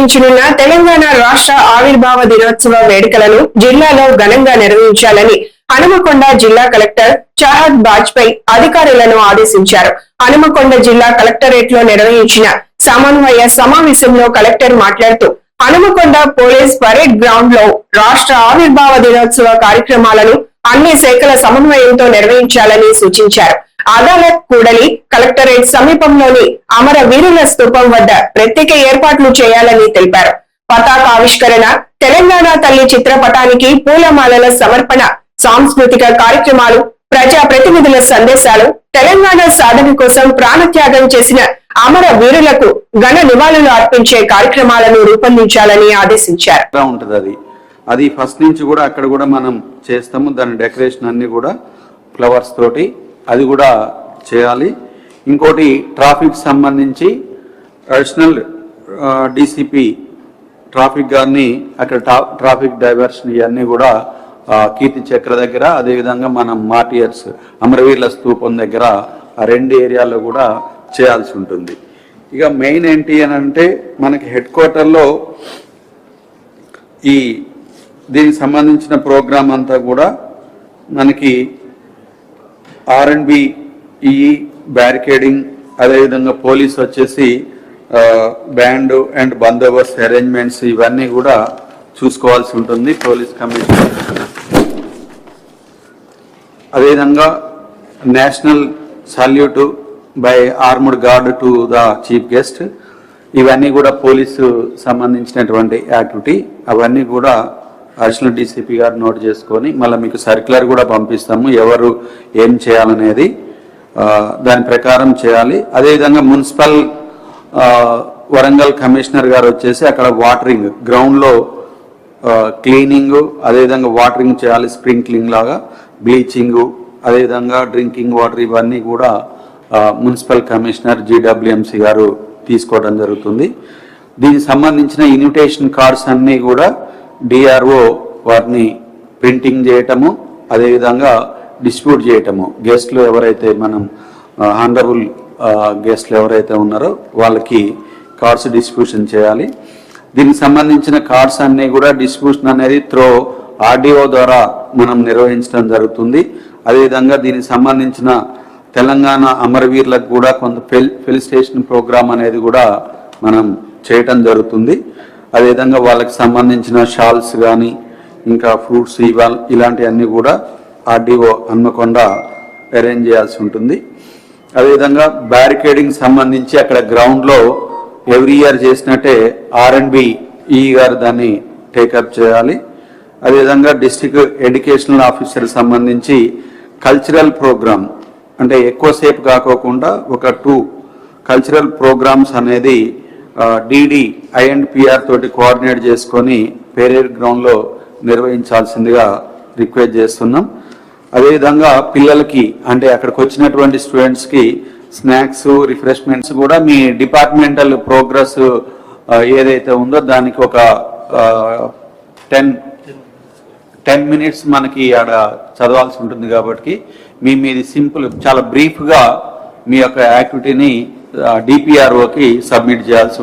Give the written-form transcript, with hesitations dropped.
నిర్వహించనున్న తెలంగాణ రాష్ట్ర ఆవిర్భావ దినోత్సవ వేడుకలను జిల్లాలో ఘనంగా నిర్వహించాలని హనుమకొండ జిల్లా కలెక్టర్ చాహద్ బాజ్పేయి అధికారులను ఆదేశించారు. హనుమకొండ జిల్లా కలెక్టరేట్ లో నిర్వహించిన సమన్వయ సమావేశంలో కలెక్టర్ మాట్లాడుతూ హనుమకొండ పోలీస్ పరేడ్ గ్రౌండ్ లో రాష్ట్ర ఆవిర్భావ దినోత్సవ కార్యక్రమాలను అన్ని శాఖల సమన్వయంతో నిర్వహించాలని సూచించారు. అదాలత్ కూడలి కలెక్టరేట్ సమీపంలోని అమర వీరుల స్తూపం వద్ద ప్రత్యేక ఏర్పాట్లు చేయాలని తెలిపారు. పతాక ఆవిష్కరణ, తెలంగాణ తల్లి చిత్రపటానికి పూలమాలల సమర్పణ, సాంస్కృతిక కార్యక్రమాలు, ప్రజా ప్రతినిధుల సందేశాలు, తెలంగాణ సాధన కోసం ప్రాణత్యాగం చేసిన అమర వీరులకు ఘన నివాళులు అర్పించే కార్యక్రమాలను రూపొందించాలని ఆదేశించారు. అది ఫస్ట్ నుంచి కూడా అక్కడ కూడా మనం చేస్తాము. దాని డెకరేషన్ అన్ని కూడా ఫ్లవర్స్ తోటి అది కూడా చేయాలి. ఇంకోటి ట్రాఫిక్ సంబంధించి అడిషనల్ డీసీపీ ట్రాఫిక్ గారిని అక్కడ ట్రాఫిక్ డైవర్షన్ ఇవన్నీ కూడా కీర్తి చక్ర దగ్గర, అదేవిధంగా మనం మార్టియర్స్ అమరవీరుల స్తూపం దగ్గర ఆ రెండు ఏరియాలో కూడా చేయాల్సి ఉంటుంది. ఇక మెయిన్ ఏంటి అని అంటే మనకి హెడ్ క్వార్టర్లో ఈ దీనికి సంబంధించిన ప్రోగ్రామ్ అంతా కూడా మనకి R&B బ్యారికేడింగ్, అదేవిధంగా పోలీస్ వచ్చేసి బ్యాండ్ అండ్ బందోబస్తు అరేంజ్మెంట్స్ ఇవన్నీ కూడా చూసుకోవాల్సి ఉంటుంది పోలీస్ కమిషనర్. అదేవిధంగా national salute by armed guard to the chief guest, ఇవన్నీ కూడా పోలీసు సంబంధించినటువంటి యాక్టివిటీ. అవన్నీ కూడా అడిషనల్ డీసీపీ గారు నోట్ చేసుకొని మళ్ళీ మీకు సర్క్యులర్ కూడా పంపిస్తాము, ఎవరు ఏం చేయాలనేది దాని ప్రకారం చేయాలి. అదేవిధంగా మున్సిపల్ వరంగల్ కమిషనర్ గారు వచ్చేసి అక్కడ వాటరింగ్ గ్రౌండ్లో క్లీనింగ్, అదేవిధంగా వాటరింగ్ చేయాలి, స్ప్రింక్లింగ్ లాగా, బ్లీచింగ్, అదేవిధంగా డ్రింకింగ్ వాటర్, ఇవన్నీ కూడా మున్సిపల్ కమిషనర్ GWMC గారు తీసుకోవడం జరుగుతుంది. దీనికి సంబంధించిన ఇన్విటేషన్ కార్డ్స్ అన్నీ కూడా DRO వారిని ప్రింటింగ్ చేయటము, అదేవిధంగా డిస్ట్రిబ్యూట్ చేయటము. గెస్ట్లు ఎవరైతే మనం హానరబుల్ గెస్ట్లు ఎవరైతే ఉన్నారో వాళ్ళకి కార్డ్స్ డిస్ట్రిబ్యూషన్ చేయాలి. దీనికి సంబంధించిన కార్డ్స్ అన్నీ కూడా డిస్ట్రిబ్యూషన్ అనేది త్రో RDO ద్వారా మనం నిర్వహించడం జరుగుతుంది. అదేవిధంగా దీనికి సంబంధించిన తెలంగాణ అమరవీరులకు కూడా కొంత ఫెలిసిటేషన్ ప్రోగ్రామ్ అనేది కూడా మనం చేయటం జరుగుతుంది. అదేవిధంగా వాళ్ళకి సంబంధించిన షాల్స్ కానీ ఇంకా ఫ్రూట్స్ ఇలాంటివన్నీ కూడా RDO హన్మకొండ అరేంజ్ చేయాల్సి ఉంటుంది. అదేవిధంగా బ్యారికేడింగ్ సంబంధించి అక్కడ గ్రౌండ్లో ఎవ్రీ ఇయర్ చేసినట్టే R&B గారు దాన్ని టేకప్ చేయాలి. అదేవిధంగా డిస్ట్రిక్ట్ ఎడ్యుకేషనల్ ఆఫీసర్ సంబంధించి కల్చరల్ ప్రోగ్రామ్ అంటే ఎక్కువసేపు కాకోకుండా ఒక 2 కల్చరల్ ప్రోగ్రామ్స్ అనేది DD I&PR తోటి కోఆర్డినేట్ చేసుకొని పేరేడ్ గ్రౌండ్లో నిర్వహించాల్సిందిగా రిక్వెస్ట్ చేస్తున్నాం. అదేవిధంగా పిల్లలకి అంటే అక్కడికి వచ్చినటువంటి స్టూడెంట్స్కి స్నాక్స్, రిఫ్రెష్మెంట్స్ కూడా మీ డిపార్ట్మెంటల్ ప్రోగ్రెస్ ఏదైతే ఉందో దానికి ఒక 10 మినిట్స్ మనకి ఆడ చదవాల్సి ఉంటుంది. కాబట్టి మీది సింపుల్ చాలా బ్రీఫ్గా మీ యొక్క యాక్టివిటీని DPROకి సబ్మిట్ చేయాల్సి